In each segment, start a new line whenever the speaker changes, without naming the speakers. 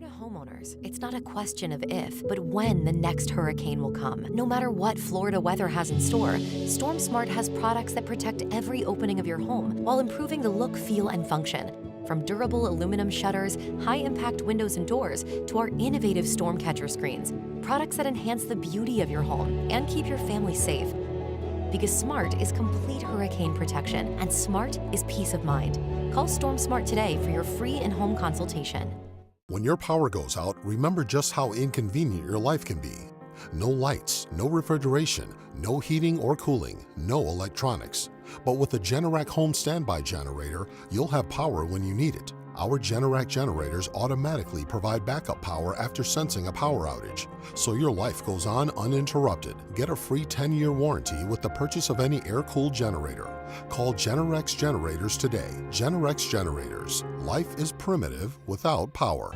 Florida homeowners, it's not a question of if, but when the next hurricane will come. No matter what Florida weather has in store, Storm Smart has products that protect every opening of your home while improving the look, feel, and function. From durable aluminum shutters, high-impact windows and doors, to our innovative storm catcher screens, products that enhance the beauty of your home and keep your family safe. Because Smart is complete hurricane protection, and Smart is peace of mind. Call Storm Smart today for your free in-home consultation.
When your power goes out, remember just how inconvenient your life can be. No lights, no refrigeration, no heating or cooling, no electronics. But with a Generac home standby generator, you'll have power when you need it. Our Generac generators automatically provide backup power after sensing a power outage, so your life goes on uninterrupted. Get a free 10-year warranty with the purchase of any air-cooled generator. Call Generac Generators today. Generac Generators. Life is primitive without power.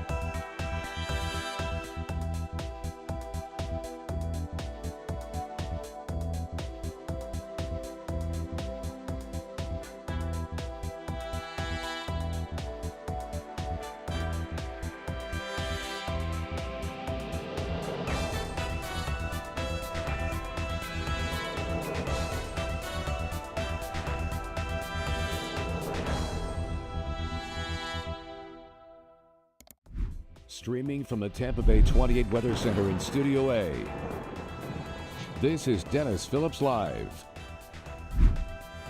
Streaming from the Tampa Bay 28 Weather Center in Studio A, this is Dennis Phillips Live.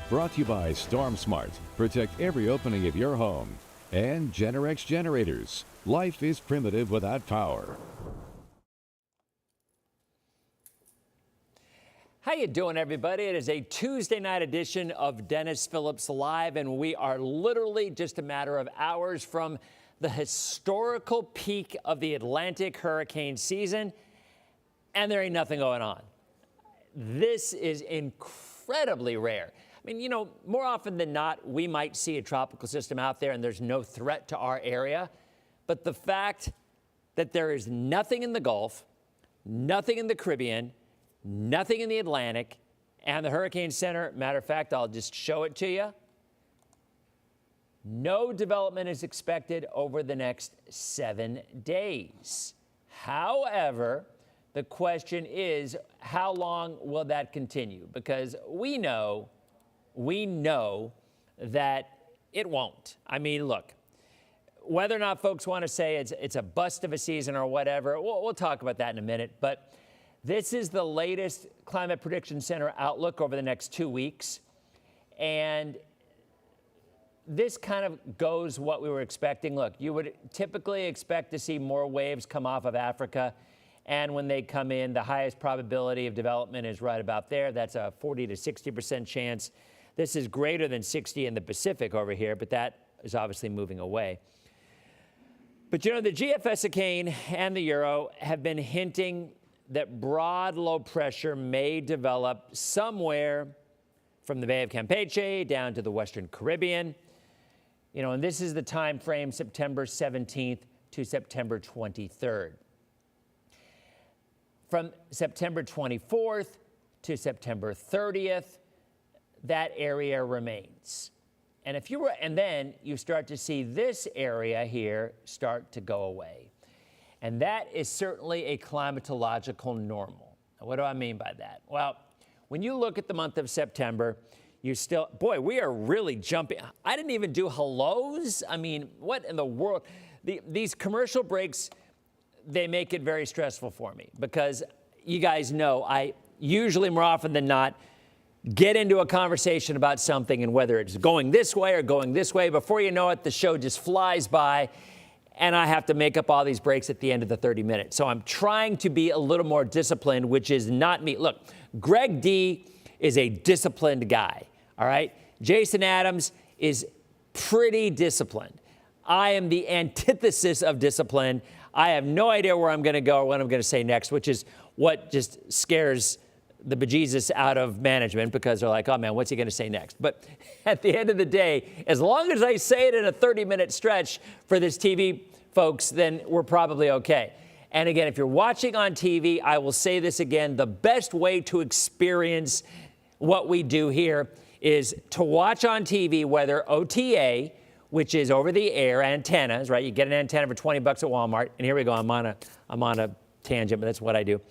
Brought to you by Storm Smart. Protect every opening of your home. And Generac Generators. Life is primitive without power.
How you doing, everybody? It is a Tuesday night edition of Dennis Phillips Live, and we are literally just a matter of hours from the historical peak of the Atlantic hurricane season, and there ain't nothing going on. This is incredibly rare. I mean, you know, more often than not, we might see a tropical system out there and there's no threat to our area. But the fact that there is nothing in the Gulf, nothing in the Caribbean, nothing in the Atlantic, and the Hurricane Center, matter of fact, I'll just show it to you. No development is expected over the next 7 days. However, the question is, how long will that continue? Because we know that it won't. I mean, look, whether or not folks want to say it's a bust of a season or whatever, we'll talk about that in a minute. But this is the latest Climate Prediction Center outlook over the next 2 weeks. And this kind of goes what we were expecting. Look, you would typically expect to see more waves come off of Africa. And when they come in, the highest probability of development is right about there. That's a 40 to 60% chance. This is greater than 60 in the Pacific over here, but that is obviously moving away. But you know, the GFS and the Euro have been hinting that broad low pressure may develop somewhere from the Bay of Campeche down to the Western Caribbean. You know, and this is the time frame, September 17th to September 23rd. From September 24th to September 30th, that area remains. And then you start to see this area here start to go away. And that is certainly a climatological normal. Now, what do I mean by that? Well, when you look at the month of September, boy, we are really jumping. I didn't even do hellos. I mean, what in the world? These commercial breaks, they make it very stressful for me because you guys know I usually, more often than not, get into a conversation about something, and whether it's going this way or going this way, before you know it, the show just flies by and I have to make up all these breaks at the end of the 30 minutes. So I'm trying to be a little more disciplined, which is not me. Look, Greg D is a disciplined guy. All right. Jason Adams is pretty disciplined. I am the antithesis of discipline. I have no idea where I'm going to go or what I'm going to say next, which is what just scares the bejesus out of management, because they're like, oh man, what's he going to say next? But at the end of the day, as long as I say it in a 30-minute stretch for this TV folks, then we're probably okay. And again, if you're watching on TV, I will say this again, the best way to experience what we do here is to watch on TV, whether OTA, which is over-the-air antennas, right? You get an antenna for 20 bucks at Walmart. And here we go. I'm on a tangent, but that's what I do.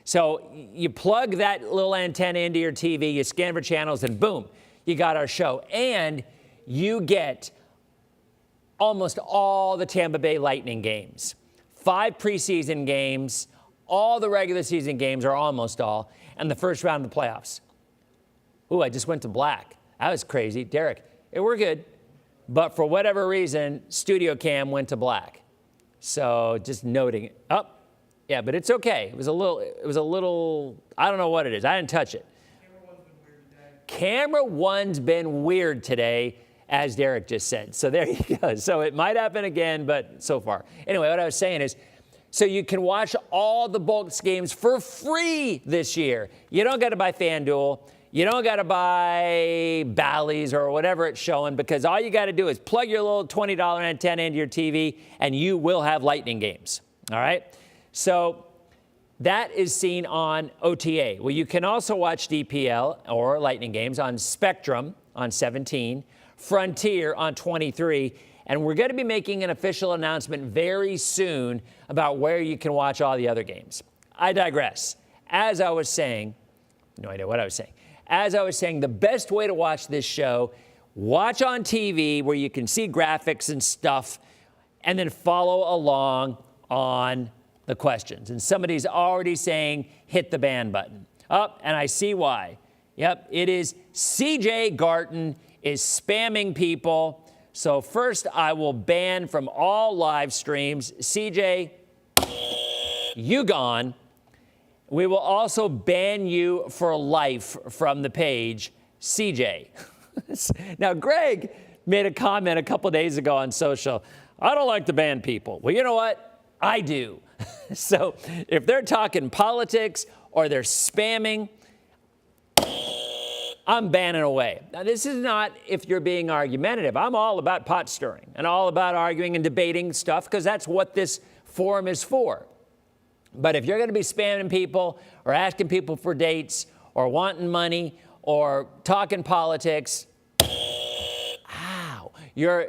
So you plug that little antenna into your TV, you scan for channels, and boom, you got our show. And you get almost all the Tampa Bay Lightning games, 5 preseason games, all the regular season games, or almost all, and the first round of the playoffs. Ooh, I just went to black. That was crazy. Derek, we're good. But for whatever reason, Studio Cam went to black. So just noting it. Oh, yeah, but it's okay. It was a little, I don't know what it is. I didn't touch it. Camera one's been weird today, as Derek just said. So there you go. So it might happen again, but so far. Anyway, what I was saying is, so you can watch all the Bolts games for free this year. You don't got to buy FanDuel. You don't got to buy Bally's or whatever it's showing, because all you got to do is plug your little $20 antenna into your TV and you will have Lightning games. All right? So that is seen on OTA. Well, you can also watch DPL or Lightning games on Spectrum on 17, Frontier on 23, and we're going to be making an official announcement very soon about where you can watch all the other games. I digress. As I was saying, no idea what I was saying. As I was saying, the best way to watch this show, watch on TV where you can see graphics and stuff, and then follow along on the questions. And somebody's already saying, hit the ban button. Oh, and I see why. Yep, it is CJ Garton is spamming people. So first, I will ban from all live streams. CJ, you gone. We will also ban you for life from the page, CJ. Now, Greg made a comment a couple days ago on social. I don't like to ban people. Well, you know what? I do. So if they're talking politics or they're spamming, I'm banning away. Now, this is not if you're being argumentative. I'm all about pot stirring and all about arguing and debating stuff, because that's what this forum is for. But if you're going to be spamming people or asking people for dates or wanting money or talking politics, you're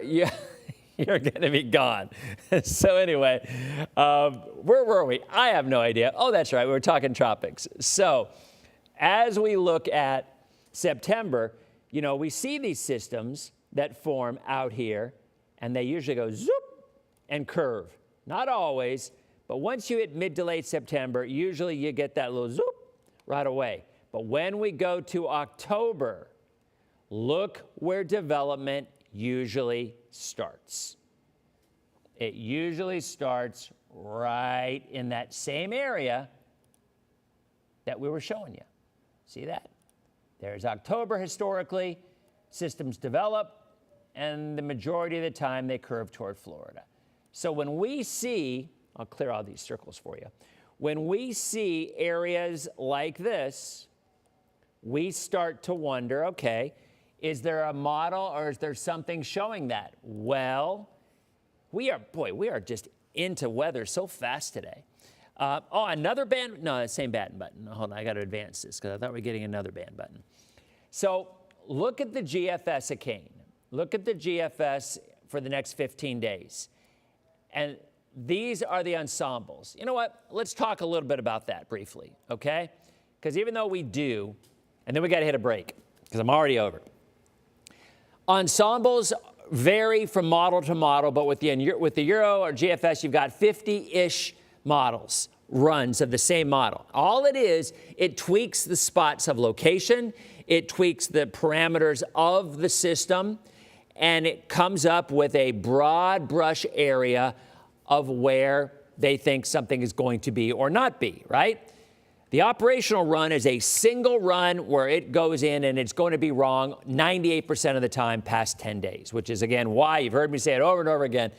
going to be gone. So anyway, where were we? I have no idea. Oh, that's right. We were talking Tropics. So as we look at September, we see these systems that form out here, and they usually go zoop and curve. Not always, but once you hit mid to late September, usually you get that little zoop right away. But when we go to October, look where development usually starts. It usually starts right in that same area that we were showing you. See that? There's October historically, systems develop, and the majority of the time they curve toward Florida. So when we see, I'll clear all these circles for you. When we see areas like this, we start to wonder, okay, is there a model or is there something showing that? Well, we are just into weather so fast today. Another band? No, same button. Hold on, I got to advance this because I thought we were getting another band button. So look at the GFS again. Look at the GFS for the next 15 days. And these are the ensembles. You know what? Let's talk a little bit about that briefly, okay? Because even though we do, and then we got to hit a break because I'm already over. Ensembles vary from model to model, but with the Euro or GFS, you've got 50-ish models, runs of the same model. All it is, it tweaks the spots of location, it tweaks the parameters of the system, and it comes up with a broad brush area of where they think something is going to be or not be, right? The operational run is a single run where it goes in and it's going to be wrong 98% of the time past 10 days, which is, again, why you've heard me say it over and over again.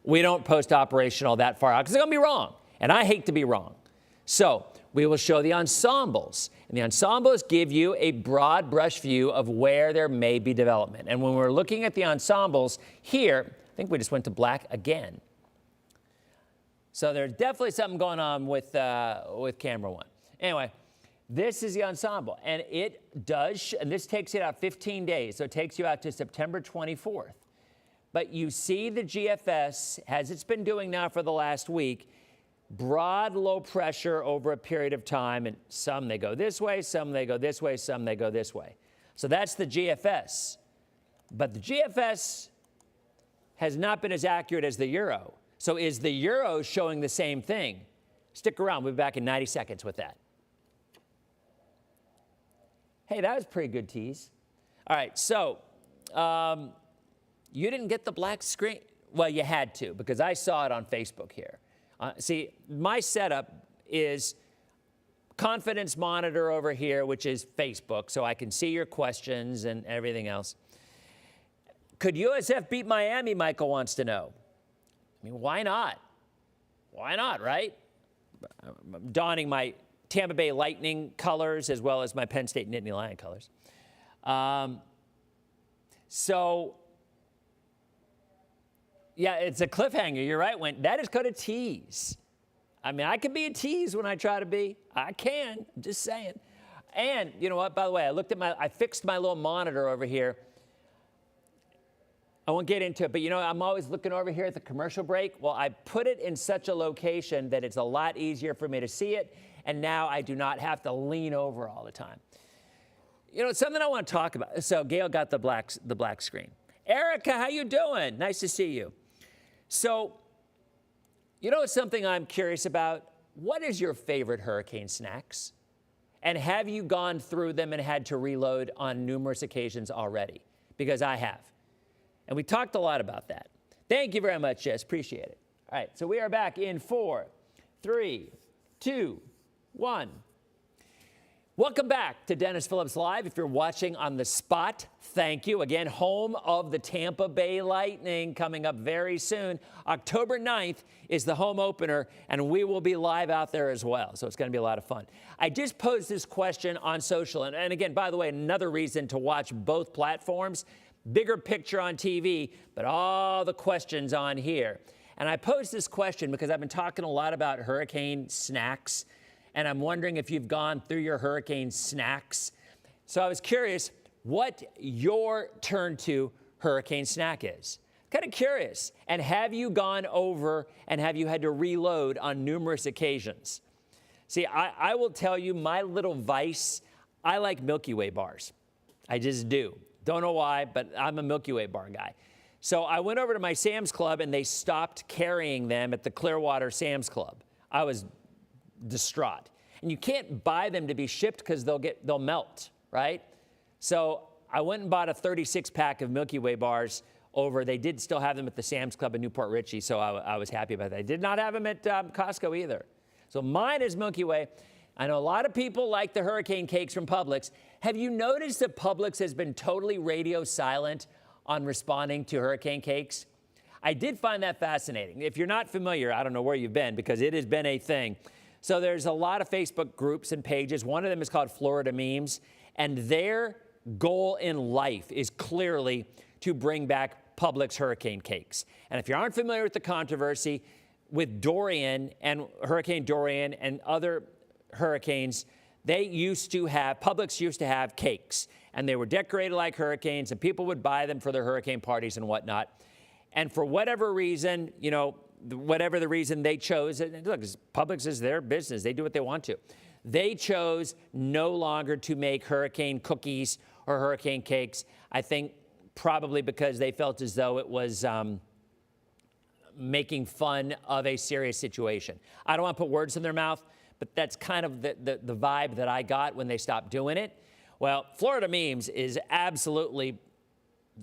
We don't post operational that far out because it's going to be wrong. And I hate to be wrong. So we will show the ensembles. And the ensembles give you a broad brush view of where there may be development. And when we're looking at the ensembles here, I think we just went to black again. So there's definitely something going on with camera one. Anyway, this is the ensemble, and it does, and this takes it out 15 days, so it takes you out to September 24th. but you see the GFS, as it's been doing now for the last week, broad low pressure over a period of time, and some they go this way, some they go this way, some they go this way. So that's the GFS. But the GFS has not been as accurate as the euro. So is the euro showing the same thing? Stick around. We'll be back in 90 seconds with that. Hey, that was a pretty good tease. All right, so you didn't get the black screen? Well, you had to, because I saw it on Facebook here. See, my setup is confidence monitor over here, which is Facebook, so I can see your questions and everything else. Could USF beat Miami, Michael wants to know. I mean, why not? Why not, right? I'm donning my Tampa Bay Lightning colors as well as my Penn State Nittany Lion colors. Yeah, it's a cliffhanger. You're right, that is called a tease. I mean, I can be a tease when I try to be. I can. I'm just saying. And you know what? By the way, I fixed my little monitor over here. I won't get into it, but you know, I'm always looking over here at the commercial break. Well, I put it in such a location that it's a lot easier for me to see it, and now I do not have to lean over all the time. You know, it's something I want to talk about. So Gail got the black screen. Erica, how you doing? Nice to see you. So, you know, it's something I'm curious about. What is your favorite hurricane snacks? And have you gone through them and had to reload on numerous occasions already? Because I have. And we talked a lot about that. Thank you very much, Jess. Appreciate it. All right, so we are back in 4, 3, 2, 1. Welcome back to Dennis Phillips Live. If you're watching on the spot, thank you. Again, home of the Tampa Bay Lightning coming up very soon. October 9th is the home opener, and we will be live out there as well. So it's going to be a lot of fun. I just posed this question on social. And again, by the way, another reason to watch both platforms. Bigger picture on TV, but all the questions on here. And I posed this question because I've been talking a lot about hurricane snacks, and I'm wondering if you've gone through your hurricane snacks. So I was curious what your turn to hurricane snack is. Kind of curious. And have you gone over and have you had to reload on numerous occasions? See, I will tell you my little vice, I like Milky Way bars. I just do. Don't know why, but I'm a Milky Way bar guy. So I went over to my Sam's Club, and they stopped carrying them at the Clearwater Sam's Club. I was distraught. And you can't buy them to be shipped because they'll melt, right? So I went and bought a 36-pack of Milky Way bars over. They did still have them at the Sam's Club in Newport Richey, so I was happy about that. They did not have them at Costco either. So mine is Milky Way. I know a lot of people like the hurricane cakes from Publix. Have you noticed that Publix has been totally radio silent on responding to hurricane cakes? I did find that fascinating. If you're not familiar, I don't know where you've been because it has been a thing. So there's a lot of Facebook groups and pages. One of them is called Florida Memes, and their goal in life is clearly to bring back Publix hurricane cakes. And if you aren't familiar with the controversy with Dorian and Hurricane Dorian and other hurricanes, Publix used to have cakes, and they were decorated like hurricanes, and people would buy them for their hurricane parties and whatnot. And for whatever reason, you know, whatever the reason they chose, and look, Publix is their business. They do what they want to. They chose no longer to make hurricane cookies or hurricane cakes. I think probably because they felt as though it was making fun of a serious situation. I don't want to put words in their mouth, but that's kind of the vibe that I got when they stopped doing it. Well, Florida Memes is absolutely,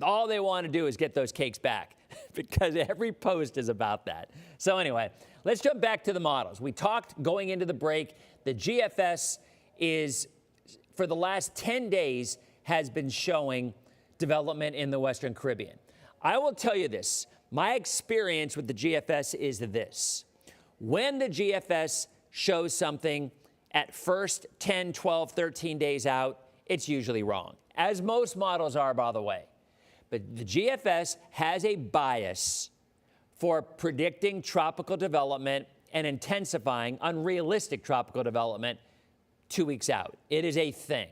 all they want to do is get those cakes back because every post is about that. So anyway, let's jump back to the models. We talked going into the break, the GFS is, for the last 10 days, has been showing development in the Western Caribbean. I will tell you this, my experience with the GFS is this. When the GFS shows something at first 10, 12, 13 days out, it's usually wrong, as most models are, by the way. But the GFS has a bias for predicting tropical development and intensifying unrealistic tropical development 2 weeks out. It is a thing,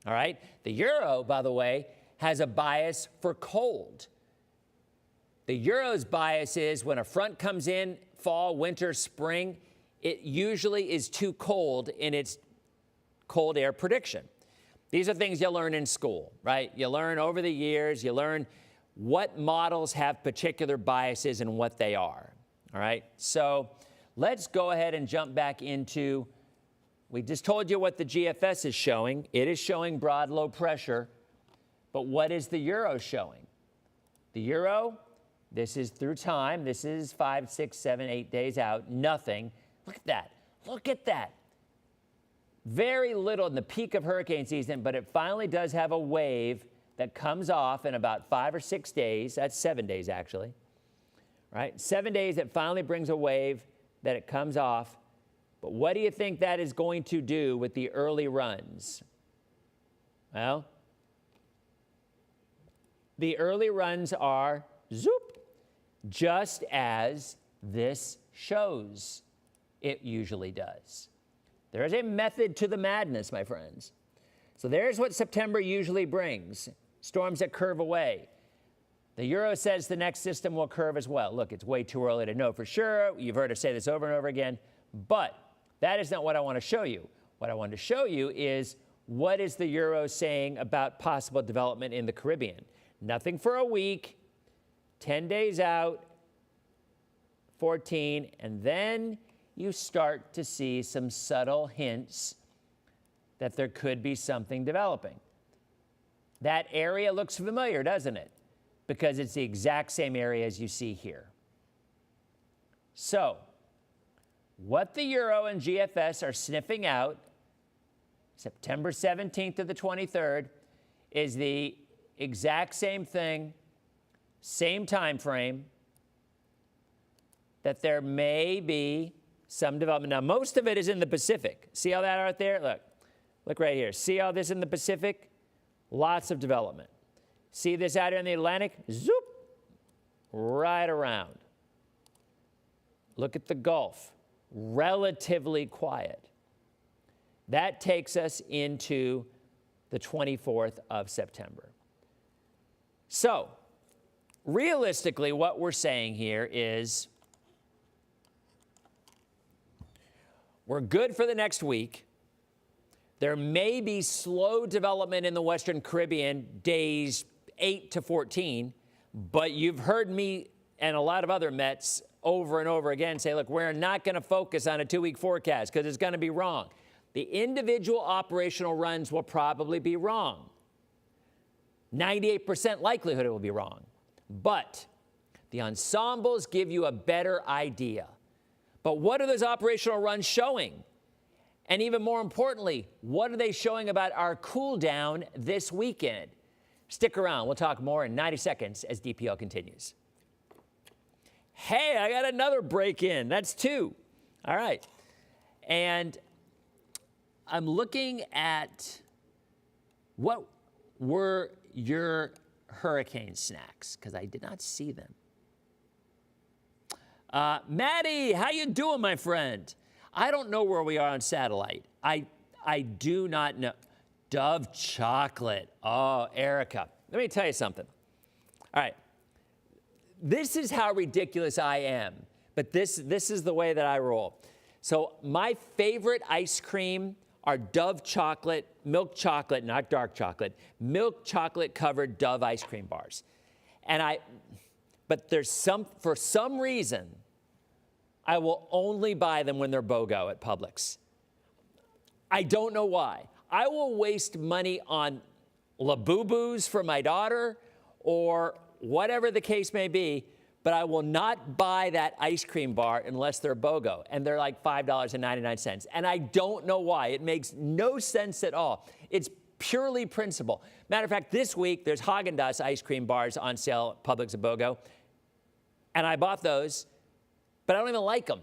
all right? The Euro, by the way, has a bias for cold. The Euro's bias is when a front comes in, fall, winter, spring, it usually is too cold in its cold air prediction. These are things you learn in school, right? You learn over the years, you learn what models have particular biases and what they are, all right? So let's go ahead and jump back into, we just told you what the GFS is showing. It is showing broad low pressure, but what is the Euro showing? The Euro, this is through time. This is 5, 6, 7, 8 days out, nothing. Look at that, look at that. Very little in the peak of hurricane season, but it finally does have a wave that comes off in about 5 or 6 days. That's 7 days, actually. Right? 7 days, it finally brings a wave that it comes off. But what do you think that is going to do with the early runs? Well, the early runs are zoop, just as this shows it usually does. There is a method to the madness, my friends. So there's what September usually brings, storms that curve away. The Euro says the next system will curve as well. Look, it's way too early to know for sure. You've heard us say this over and over again, but that is not what I want to show you. What I want to show you is what is the Euro saying about possible development in the Caribbean. Nothing for a week, 10 days out, 14, and then you start to see some subtle hints that there could be something developing. That area looks familiar, doesn't it? Because it's the exact same area as you see here. So, what the Euro and GFS are sniffing out, September 17th to the 23rd, is the exact same thing, same time frame, that there may be some development. Now, most of it is in the Pacific. See all that out there? Look right here. See all this in the Pacific? Lots of development. See this out here in the Atlantic? Zoop, right around. Look at the Gulf, relatively quiet. That takes us into the 24th of September. So, realistically, what we're saying here is we're good for the next week. There may be slow development in the Western Caribbean days 8 to 14, but you've heard me and a lot of other Mets over and over again say, look, we're not going to focus on a 2-week forecast because it's going to be wrong. The individual operational runs will probably be wrong. 98% likelihood it will be wrong. But the ensembles give you a better idea. But what are those operational runs showing? And even more importantly, what are they showing about our cool down this weekend? Stick around. We'll talk more in 90 seconds as DPL continues. Hey, I got another break in. That's 2. All right. And I'm looking at what were your hurricane snacks, because I did not see them. Maddie, how you doing, my friend? I don't know where we are on satellite. I do not know. Dove chocolate. Oh, Erica. Let me tell you something. All right. This is how ridiculous I am, but this is the way that I roll. So my favorite ice cream are Dove chocolate, milk chocolate, not dark chocolate, milk chocolate covered Dove ice cream bars. But for some reason, I will only buy them when they're BOGO at Publix. I don't know why. I will waste money on Labubu's for my daughter or whatever the case may be, but I will not buy that ice cream bar unless they're BOGO, and they're like $5.99. And I don't know why. It makes no sense at all. It's purely principle. Matter of fact, this week, there's Haagen-Dazs ice cream bars on sale at Publix at BOGO, and I bought those, but I don't even like them.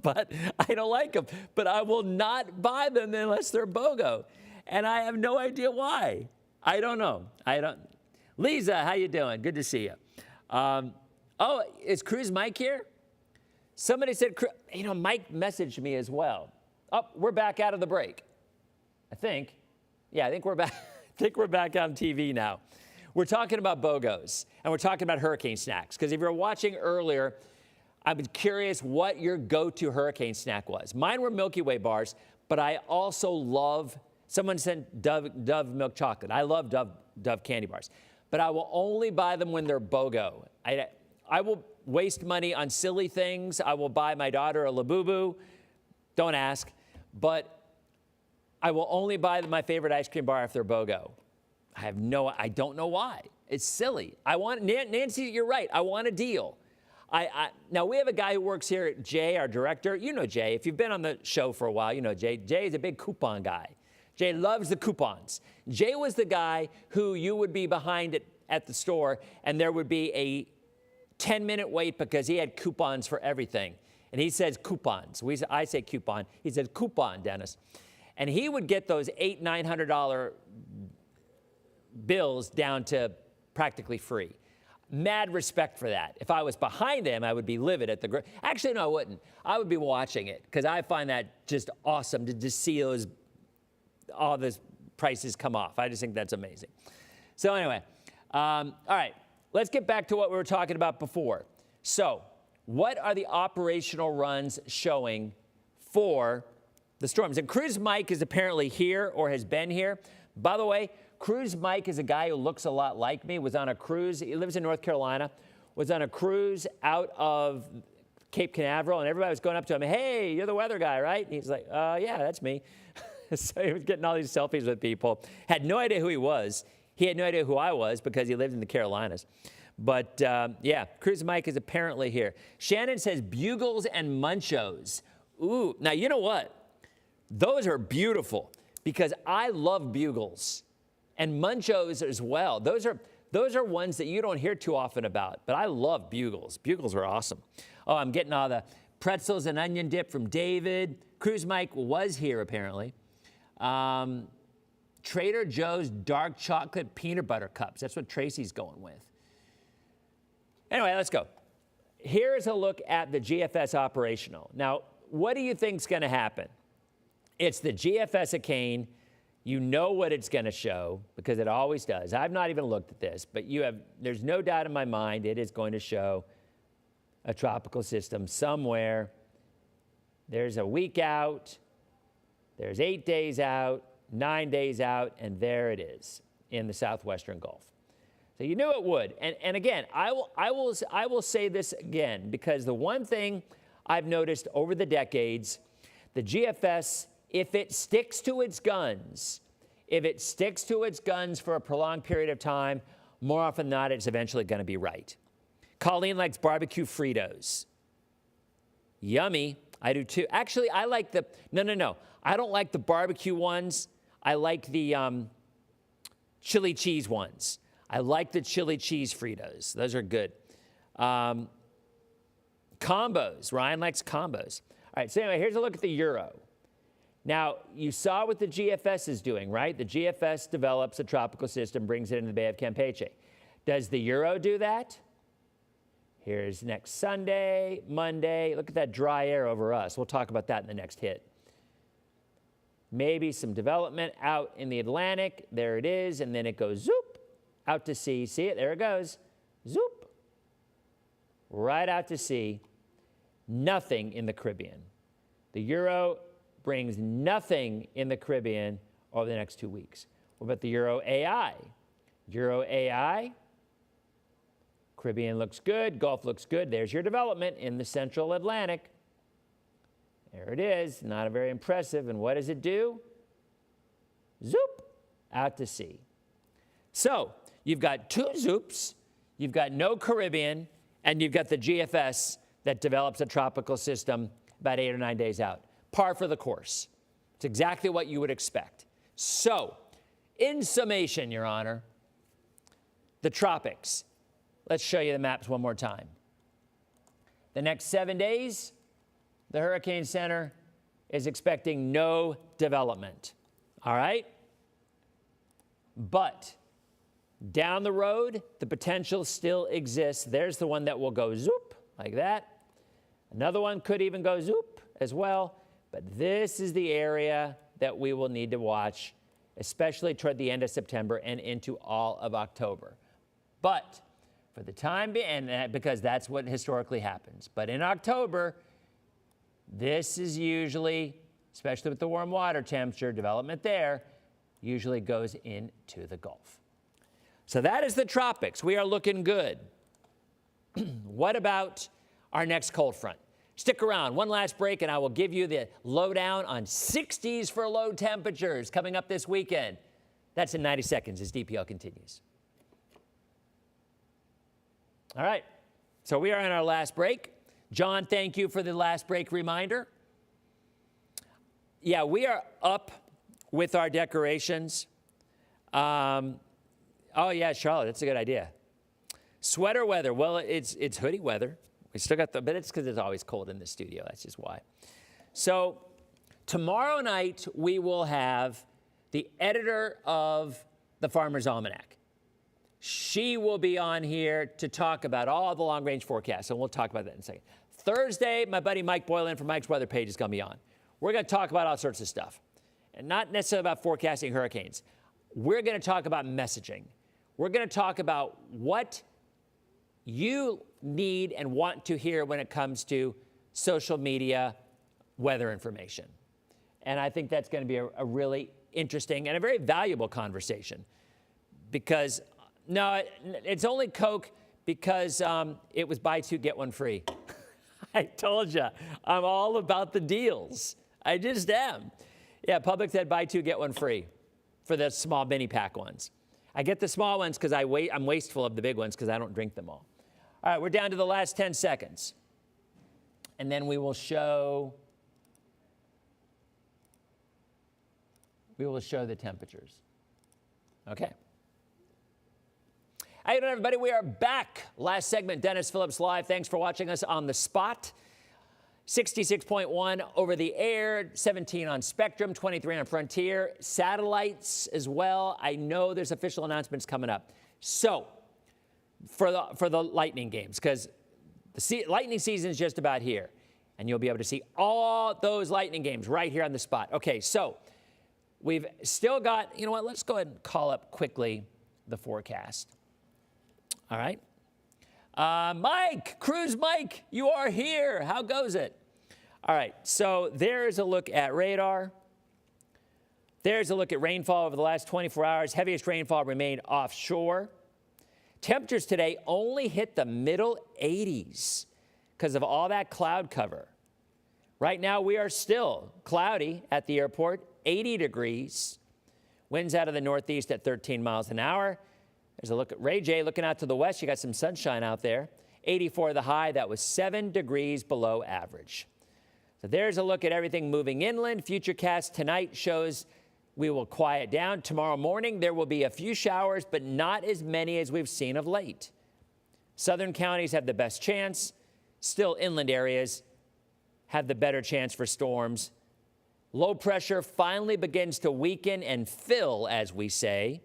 But I don't like them. But I will not buy them unless they're BOGO. And I have no idea why. I don't know. Lisa, how you doing? Good to see you. Oh, is Cruz Mike here? Somebody said, Mike messaged me as well. Oh, we're back out of the break. I think. Yeah, I think we're back. I think we're back on TV now. we're talking about BOGOs, and we're talking about hurricane snacks. Because if you're watching earlier, I was curious what your go-to hurricane snack was. Mine were Milky Way bars, but I also love, someone sent Dove milk chocolate. I love Dove candy bars. But I will only buy them when they're BOGO. I will waste money on silly things. I will buy my daughter a Labubu. Don't ask. But I will only buy my favorite ice cream bar if they're BOGO. I don't know why. It's silly. Nancy, you're right. I want a deal. Now, we have a guy who works here, Jay, our director. You know Jay. If you've been on the show for a while, you know Jay. Jay is a big coupon guy. Jay loves the coupons. Jay was the guy who you would be behind at the store, and there would be a 10-minute wait because he had coupons for everything. And he says coupons. I say coupon. He says coupon, Dennis. And he would get those $800, $900 bills down to practically free. Mad respect for that. If I was behind him, I would be livid at the... Actually, no, I wouldn't. I would be watching it because I find that just awesome to just see all those prices come off. I just think that's amazing. So anyway, all right, let's get back to what we were talking about before. So what are the operational runs showing for the storms? And Cruise Mike is apparently here or has been here. By the way, Cruise Mike is a guy who looks a lot like me, was on a cruise. He lives in North Carolina, was on a cruise out of Cape Canaveral, and everybody was going up to him, hey, you're the weather guy, right? And he's like, yeah, that's me. So he was getting all these selfies with people. Had no idea who he was. He had no idea who I was because he lived in the Carolinas. But yeah, Cruise Mike is apparently here. Shannon says bugles and munchos. Ooh, now you know what? Those are beautiful because I love bugles and munchos as well. Those are ones that you don't hear too often about, but I love bugles. Bugles are awesome. Oh, I'm getting all the pretzels and onion dip from David. Cruise Mike was here apparently. Trader Joe's dark chocolate peanut butter cups. That's what Tracy's going with. Anyway, let's go. Here's a look at the GFS operational. Now, what do you think's going to happen? It's the GFS of Kane. You know what it's going to show because it always does. I've not even looked at this, but there's no doubt in my mind it is going to show a tropical system somewhere. There's a week out. There's 8 days out, 9 days out, and there it is in the southwestern Gulf. So you knew it would. And again, I will say this again because the one thing I've noticed over the decades, the GFS, if it sticks to its guns for a prolonged period of time, more often than not, it's eventually going to be right. Colleen likes barbecue Fritos. Yummy. I do too. Actually, I like no. I don't like the barbecue ones. I like the chili cheese ones. I like the chili cheese Fritos. Those are good. Combos. Ryan likes combos. All right, so anyway, here's a look at the euro. Now, you saw what the GFS is doing, right? The GFS develops a tropical system, brings it into the Bay of Campeche. Does the euro do that? Here's next Sunday, Monday. Look at that dry air over us. We'll talk about that in the next hit. Maybe some development out in the Atlantic. There it is. And then it goes zoop out to sea. See it? There it goes. Zoop. Right out to sea. Nothing in the Caribbean. The euro brings nothing in the Caribbean over the next 2 weeks. What about the euro AI? Euro AI. Caribbean looks good. Gulf looks good. There's your development in the central Atlantic. There it is. Not very impressive. And what does it do? Zoop, out to sea. So you've got two zoops. You've got no Caribbean. And you've got the GFS that develops a tropical system about 8 or 9 days out. Par for the course. It's exactly what you would expect. So, in summation, Your Honor, the tropics. Let's show you the maps one more time. The next 7 days, the Hurricane Center is expecting no development. All right? But down the road, the potential still exists. There's the one that will go zoop, like that. Another one could even go zoop as well. But this is the area that we will need to watch, especially toward the end of September and into all of October. But for the time being, and because that's what historically happens, but in October, this is usually, especially with the warm water temperature development there, usually goes into the Gulf. So that is the tropics. We are looking good. What about our next cold front? Stick around. One last break, and I will give you the lowdown on 60s for low temperatures coming up this weekend. That's in 90 seconds as DPL continues. All right. So we are in our last break. John, thank you for the last break reminder. Yeah, we are up with our decorations. Oh, yeah, Charlotte, that's a good idea. Sweater weather. Well, it's hoodie weather. We still got but it's because it's always cold in the studio. That's just why. So tomorrow night, we will have the editor of the Farmer's Almanac. She will be on here to talk about all the long-range forecasts, and we'll talk about that in a second. Thursday, my buddy Mike Boylan from Mike's Weather Page is going to be on. We're going to talk about all sorts of stuff, and not necessarily about forecasting hurricanes. We're going to talk about messaging. We're going to talk about what you need and want to hear when it comes to social media weather information. And I think that's going to be a really interesting and a very valuable conversation because, no, it's only Coke because it was buy two, get one free. I told you, I'm all about the deals. I just am. Yeah, Publix said buy two, get one free for the small mini pack ones. I get the small ones because I'm wasteful of the big ones because I don't drink them all. All right, we're down to the last 10 seconds. And then we will show the temperatures. Okay. How you doing, everybody? We are back. Last segment, Dennis Phillips Live. Thanks for watching us on the spot. 66.1 over the air, 17 on Spectrum, 23 on Frontier. Satellites as well. I know there's official announcements coming up. So, for the Lightning games, because the Lightning season is just about here. And you'll be able to see all those Lightning games right here on the spot. Okay, so we've still got, you know what, let's go ahead and call up quickly the forecast. All right. Mike, Cruise Mike, you are here. How goes it? All right, so there's a look at radar. There's a look at rainfall over the last 24 hours. Heaviest rainfall remained offshore. Temperatures today only hit the middle 80s because of all that cloud cover. Right now, we are still cloudy at the airport, 80 degrees. Winds out of the northeast at 13 miles an hour. There's a look at Ray J looking out to the west. You got some sunshine out there. 84 the high. That was 7 degrees below average. So there's a look at everything moving inland. Futurecast tonight shows we will quiet down. Tomorrow morning, there will be a few showers, but not as many as we've seen of late. Southern counties have the best chance. Still, inland areas have the better chance for storms. Low pressure finally begins to weaken and fill, as we say,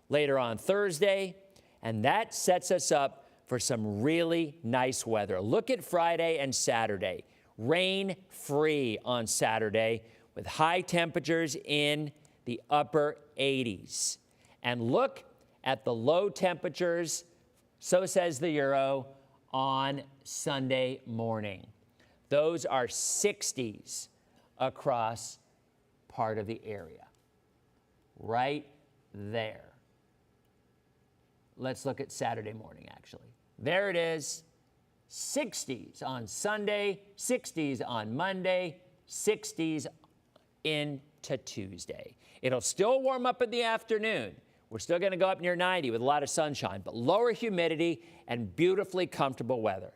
later on Thursday, and that sets us up for some really nice weather. Look at Friday and Saturday. Rain-free on Saturday with high temperatures in the upper 80s. And look at the low temperatures, so says the Euro, on Sunday morning. Those are 60s across part of the area. Right there. Let's look at Saturday morning, actually. There it is. 60s on Sunday, 60s on Monday, 60s into Tuesday. It'll still warm up in the afternoon. We're still going to go up near 90 with a lot of sunshine, but lower humidity and beautifully comfortable weather.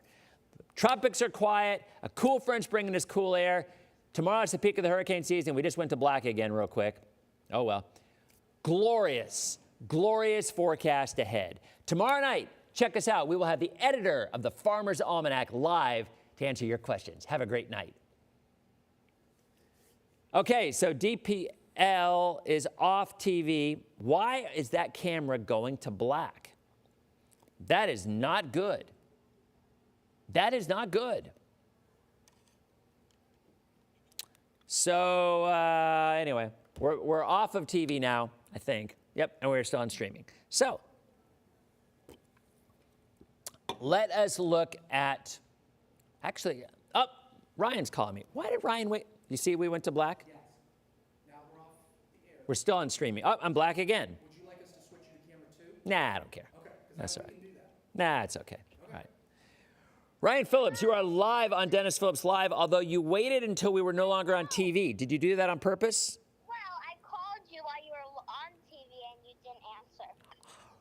The tropics are quiet. A cool front's bringing us cool air. Tomorrow's the peak of the hurricane season. We just went to black again real quick. Oh, well. Glorious, glorious forecast ahead. Tomorrow night, check us out. We will have the editor of the Farmer's Almanac live to answer your questions. Have a great night. Okay, so DPL is off TV. Why is that camera going to black? That is not good. That is not good. So anyway, we're off of TV now, I think. Yep, and we're still on streaming. So let us look at, actually, Ryan's calling me. Why did Ryan wait? You see we went to black?
Yes. Now we're off the air.
We're still on streaming. Oh, I'm black again.
Would you like us to switch you to camera 2?
Nah, I don't care.
Okay. 'Cause
That's
that
all
way
right.
we can do that.
Nah, it's okay. All right. Ryan Phillips, you are live on Dennis Phillips Live, although you waited until we were no longer on TV. Did you do that on purpose?
Well, I called you while you were on TV and you didn't answer.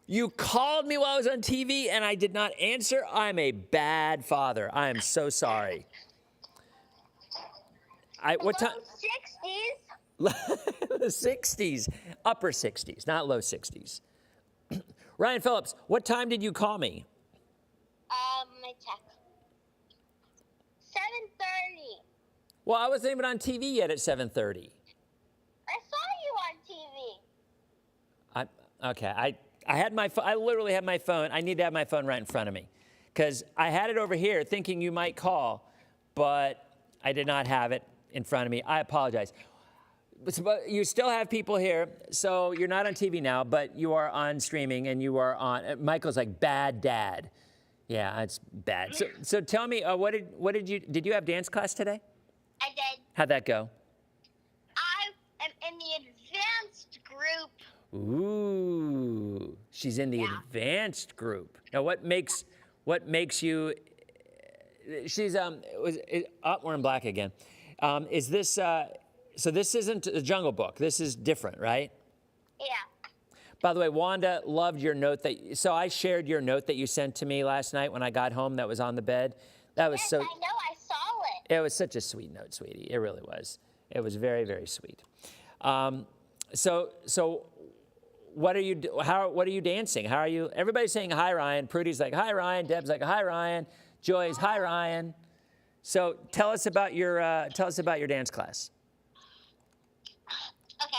You called me while I was on TV and I did not answer? I'm a bad father. I am so sorry. What time?
60s?
The 60s, upper 60s, not low 60s. Ryan Phillips, what time did you call me?
My text. 7:30.
Well, I wasn't even on TV yet at 7:30.
I saw you on TV.
Okay, I had my I literally had my phone. I need to have my phone right in front of me because I had it over here thinking you might call, but I did not have it in front of me. I apologize. But you still have people here, so you're not on TV now, but you are on streaming and you are on. Michael's like bad dad. Yeah, it's bad. So tell me, did you have dance class today?
I did.
How'd that go?
I am in the advanced group.
Ooh, she's in the advanced group. Now, what makes you? She's we're in black again. Is this so? This isn't the Jungle Book. This is different, right?
Yeah.
By the way, Wanda loved your note so I shared your note that you sent to me last night when I got home that was on the bed. That was
Yes,
so.
I know. I saw it.
It was such a sweet note, sweetie. It really was. It was very, very sweet. So what are you dancing? How are you? Everybody's saying hi, Ryan. Prudy's like hi, Ryan. Deb's like hi, Ryan. Joy's hi, Ryan. So tell us about your dance class.
Okay.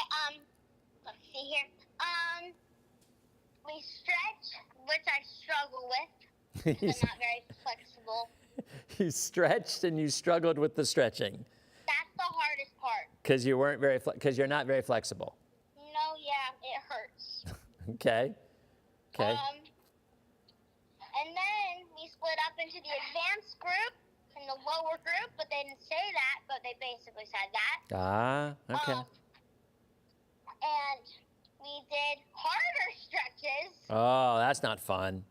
Let's see here. We stretch, which I struggle with. I'm not very flexible.
You stretched and you struggled with the stretching.
That's the hardest part.
Because you're not very flexible.
No, yeah, it hurts.
Okay. Okay.
And then we split up into the advanced group and the lower group, but they didn't say that, but they basically said that.
Okay.
And we did harder stretches.
Oh, that's not fun.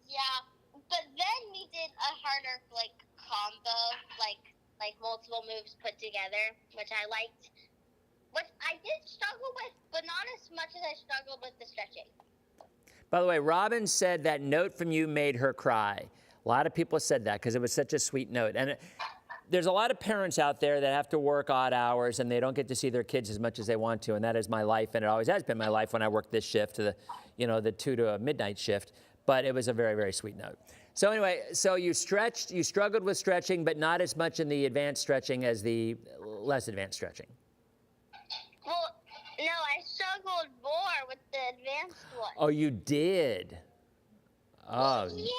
Yeah, but then we did a harder combo, like multiple moves put together, which I liked. Which I did struggle with, but not as much as I struggled with the stretching.
By the way, Robin said that note from you made her cry. A lot of people said that because it was such a sweet note. And there's a lot of parents out there that have to work odd hours and they don't get to see their kids as much as they want to. And that is my life, and it always has been my life when I worked this shift, the 2 to a midnight shift. But it was a very, very sweet note. So anyway, so you struggled with stretching, but not as much in the advanced stretching as the less advanced stretching.
Well, no, I struggled more with the advanced one.
Oh, you did? Oh.
Yeah.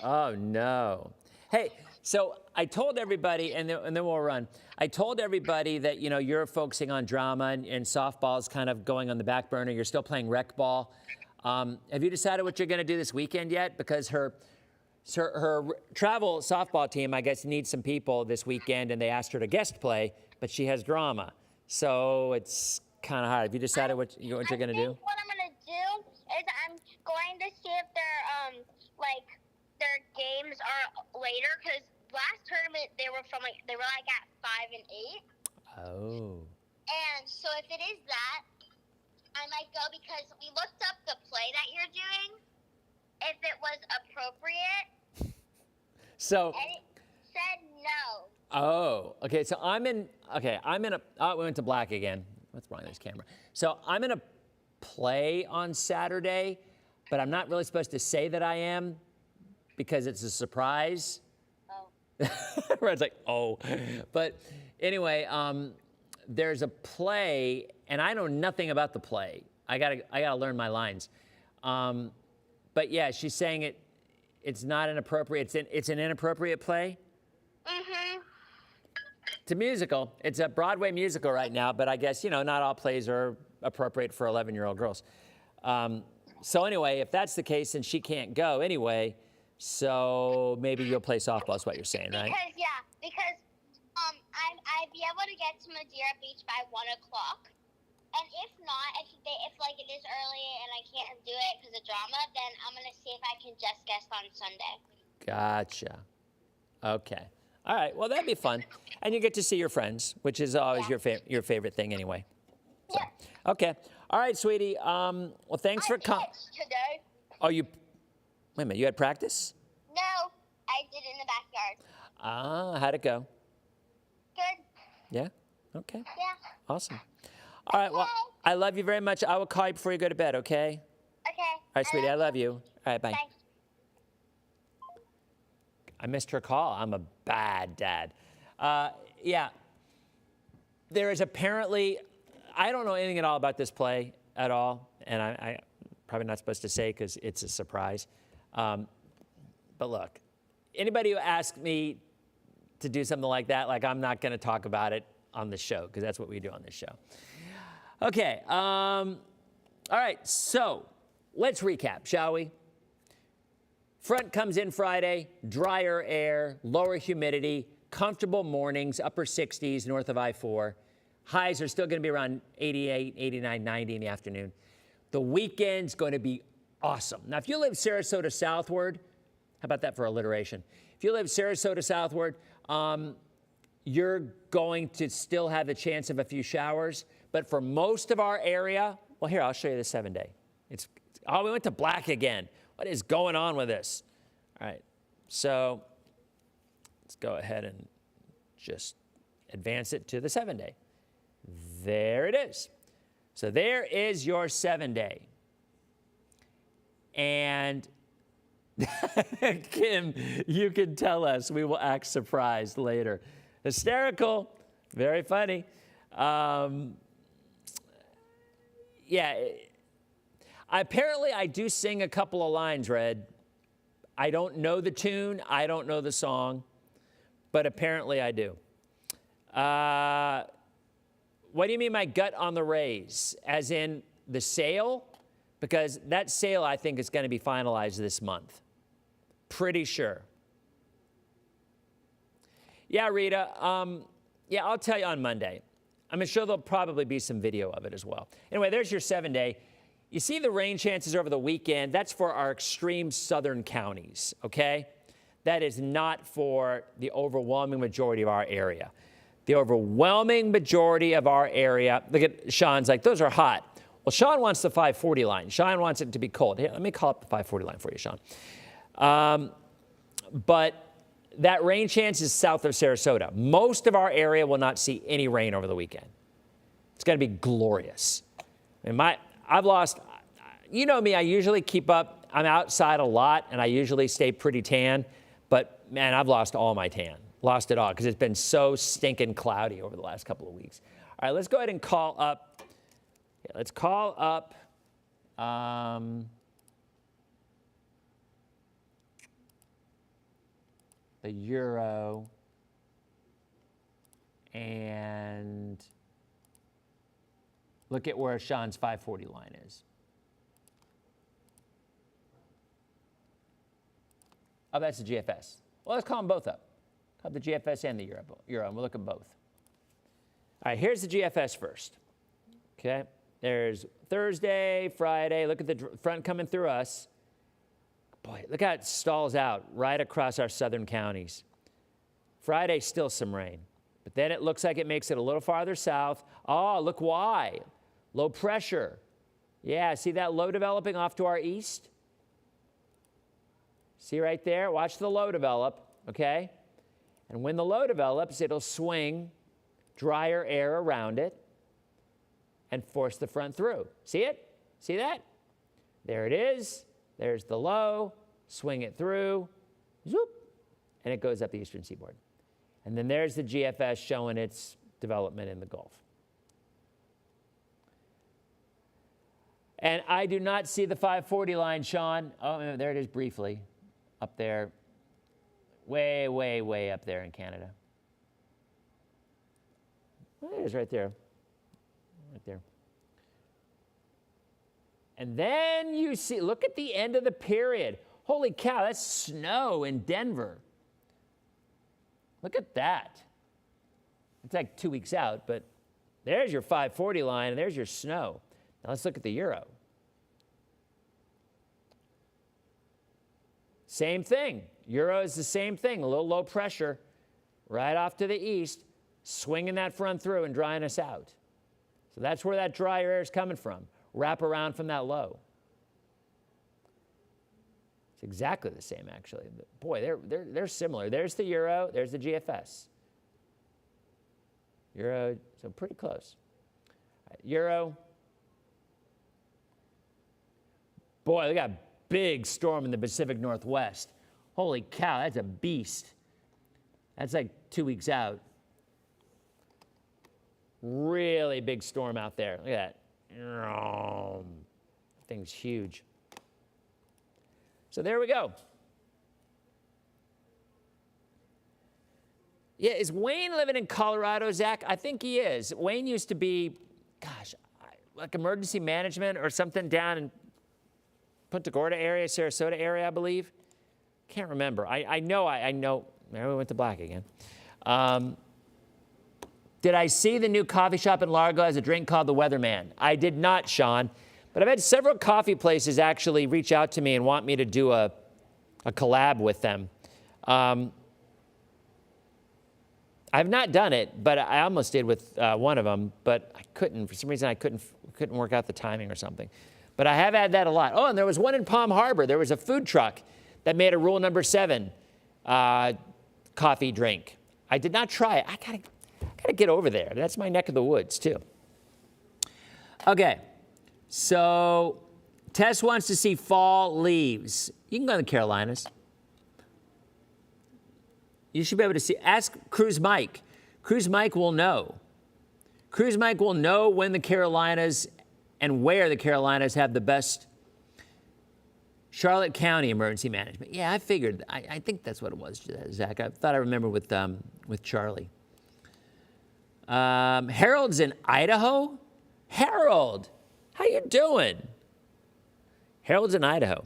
Oh, no. Hey, so I told everybody, and then we'll run. I told everybody that, you're focusing on drama and softball's kind of going on the back burner. You're still playing rec ball. Have you decided what you're going to do this weekend yet? Because her travel softball team, I guess, needs some people this weekend, and they asked her to guest play, but she has drama. So it's kind of hard. Have you decided what you're going to do?
What I'm going to do is I'm going to see if their games are later, because last tournament they were at 5 and 8.
Oh.
And so if it is that, I might go, because we looked up the play that you're doing, if it was appropriate.
So.
And it said no.
Oh, okay. So we went to black again. What's wrong with this camera? So I'm in a play on Saturday, but I'm not really supposed to say that I am because it's a surprise.
Oh.
Red's like, oh. But anyway, there's a play, and I know nothing about the play. I gotta learn my lines. But yeah, she's saying it's not inappropriate. It's an inappropriate play.
Mm-hmm.
It's a musical. It's a Broadway musical right now, but I guess, not all plays are appropriate for 11-year-old girls. So anyway, if that's the case, then she can't go anyway. So maybe you'll play softball is what you're saying, right?
Because I'd be able to get to Madeira Beach by 1 o'clock. And if not, if like it is early and I can't do it because of drama, then I'm gonna see if I can just guest on Sunday.
Gotcha. Okay. All right. Well, that'd be fun, and you get to see your friends, which is always your favorite thing anyway. So,
Yeah.
okay. All right, sweetie. Well, thanks for coming.
Today?
Oh, wait a minute. You had practice?
No, I did it in the backyard.
Ah, how'd it go?
Good.
Yeah. Okay.
Yeah.
Awesome. All right. Well, I love you very much. I will call you before you go to bed. Okay.
Okay.
All right, sweetie. I love you. All right. Bye.
Bye.
I missed her call. I'm a bad dad. Yeah. There is apparently, I don't know anything at all about this play at all, and I probably not supposed to say because it's a surprise. But look, anybody who asks me to do something like that, like I'm not going to talk about it on the show because that's what we do on this show. Okay. All right. So let's recap, shall we? Front comes in Friday, drier air, lower humidity, comfortable mornings, upper 60s north of I-4. Highs are still going to be around 88, 89, 90 in the afternoon. The weekend's going to be awesome. Now, if you live Sarasota southward, how about that for alliteration? If you live Sarasota southward, you're going to still have the chance of a few showers. But for most of our area, well, here, I'll show you the 7-day. We went to black again. What is going on with this? All right, so let's go ahead and just advance it to the 7-day. There it is. So there is your 7-day. And Kim, you can tell us. We will act surprised later. Hysterical. Very funny. Yeah. Apparently, I do sing a couple of lines, Red. I don't know the tune. I don't know the song. But apparently, I do. What do you mean my gut on the Rays? As in the sale? Because that sale, I think, is going to be finalized this month. Pretty sure. Yeah, Rita. Yeah, I'll tell you on Monday. I'm sure there'll probably be some video of it as well. Anyway, there's your 7-day. You see the rain chances over the weekend. That's for our extreme southern counties, okay? That is not for the overwhelming majority of our area. The overwhelming majority of our area, look at Sean's like, those are hot. Well, Sean wants the 540 line. Sean wants it to be cold. Here, let me call up the 540 line for you, Sean. But that rain chance is south of Sarasota. Most of our area will not see any rain over the weekend. It's going to be glorious. I mean, I've lost, you know me, I usually keep up. I'm outside a lot, and I usually stay pretty tan. But, man, I've lost all my tan. Lost it all because it's been so stinking cloudy over the last couple of weeks. All right, let's go ahead and call up. Yeah, let's call up the euro and look at where Sean's 540 line is. Oh, that's the GFS. Well, let's call them both up. Call the GFS and the euro, and we'll look at both. All right, here's the GFS first. Okay, there's Thursday, Friday. Look at the front coming through us. Boy, look how it stalls out right across our southern counties. Friday, still some rain. But then it looks like it makes it a little farther south. Oh, look why. Low pressure. Yeah, see that low developing off to our east? See right there? Watch the low develop, okay? And when the low develops, it'll swing drier air around it and force the front through. See it? See that? There it is. There's the low. Swing it through. Zoop. And it goes up the eastern seaboard. And then there's the GFS showing its development in the Gulf. And I do not see the 540 line, Sean. Oh, there it is briefly. Up there. Way, way, way up there in Canada. Well, there it is right there. Right there. And then you see, look at the end of the period. Holy cow, that's snow in Denver. Look at that. It's like 2 weeks out, but there's your 540 line, and there's your snow. Now let's look at the euro. Same thing. Euro is the same thing, a little low pressure right off to the east, swinging that front through and drying us out. So that's where that drier air is coming from. Wrap around from that low. It's exactly the same, actually. But boy, they're similar. There's the euro. There's the GFS. Euro, so pretty close. All right, euro. Boy, we got a big storm in the Pacific Northwest. Holy cow, that's a beast. That's like 2 weeks out. Really big storm out there. Look at that. Thing's huge. So there we go. Yeah, is Wayne living in Colorado, Zach? I think he is. Wayne used to be, gosh, like emergency management or something down in Punta Gorda area, Sarasota area, I believe. Can't remember. I know. There we went to black again. Did I see the new coffee shop in Largo has a drink called the Weatherman? I did not, Sean. But I've had several coffee places actually reach out to me and want me to do a collab with them. I've not done it, but I almost did with one of them, but I couldn't. For some reason, I couldn't work out the timing or something. But I have had that a lot. Oh, and there was one in Palm Harbor. There was a food truck that made a Rule Number 7 coffee drink. I did not try it. I gotta get over there. That's my neck of the woods, too. Okay, so Tess wants to see fall leaves. You can go to the Carolinas. You should be able to see. Ask Cruise Mike. Cruise Mike will know. Cruise Mike will know when the Carolinas and where the Carolinas have the best Charlotte County emergency management. Yeah, I figured. I think that's what it was, Zach. I thought I remember with Charlie. Harold's in Idaho. Harold, how you doing? Harold's in Idaho.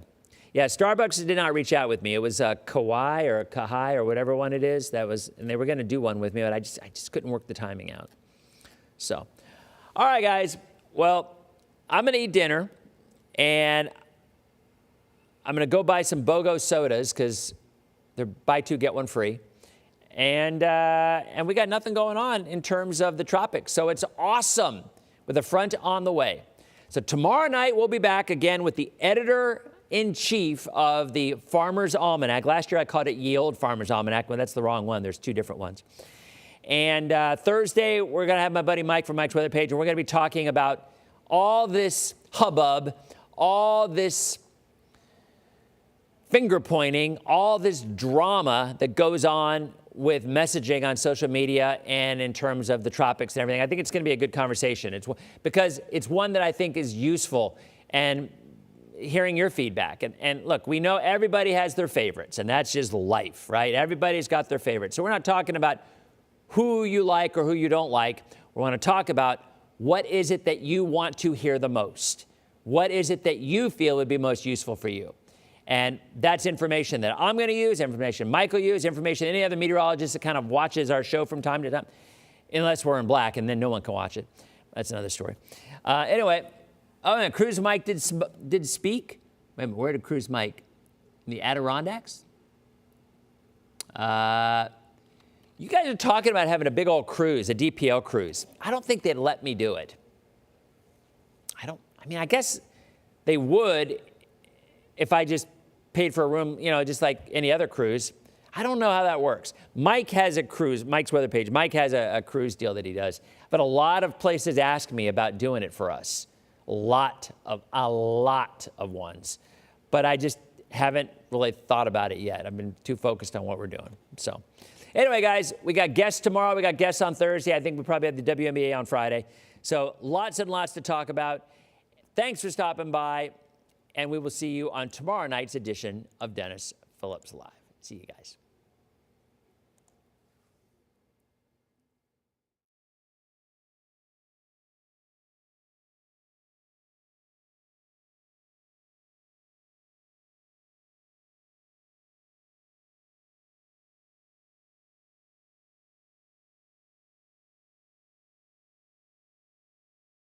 Yeah, Starbucks did not reach out with me. It was Kauai or Kahai or whatever one it is. And they were going to do one with me, but I just couldn't work the timing out. So, all right, guys. Well, I'm going to eat dinner, and I'm going to go buy some BOGO sodas because they're buy two, get one free. And we got nothing going on in terms of the tropics. So it's awesome with a front on the way. So tomorrow night, we'll be back again with the editor-in-chief of the Farmer's Almanac. Last year, I called it Ye Old Farmer's Almanac. Well, that's the wrong one. There's two different ones. And Thursday, we're going to have my buddy Mike from Mike's Weather Page, and we're going to be talking about all this hubbub, all this finger pointing, all this drama that goes on with messaging on social media and in terms of the tropics and everything. I think it's going to be a good conversation. Because it's one that I think is useful, and hearing your feedback. And look, we know everybody has their favorites, and that's just life, right? Everybody's got their favorites. So we're not talking about who you like or who you don't like. We want to talk about what is it that you want to hear the most? What is it that you feel would be most useful for you? And that's information that I'm going to use, information Mike will use, information any other meteorologist that kind of watches our show from time to time, unless we're in black, and then no one can watch it. That's another story. Anyway, and Cruise Mike did speak. Wait a minute, where did Cruise Mike? In the Adirondacks? You guys are talking about having a big old cruise, a DPL cruise. I don't think they'd let me do it. I guess they would if I just paid for a room, just like any other cruise. I don't know how that works. Mike has a cruise, Mike's Weather Page. Mike has a cruise deal that he does. But a lot of places ask me about doing it for us. A lot of ones. But I just haven't really thought about it yet. I've been too focused on what we're doing. So anyway, guys, we got guests tomorrow. We got guests on Thursday. I think we probably have the WNBA on Friday. So lots and lots to talk about. Thanks for stopping by. And we will see you on tomorrow night's edition of Dennis Phillips Live. See you guys.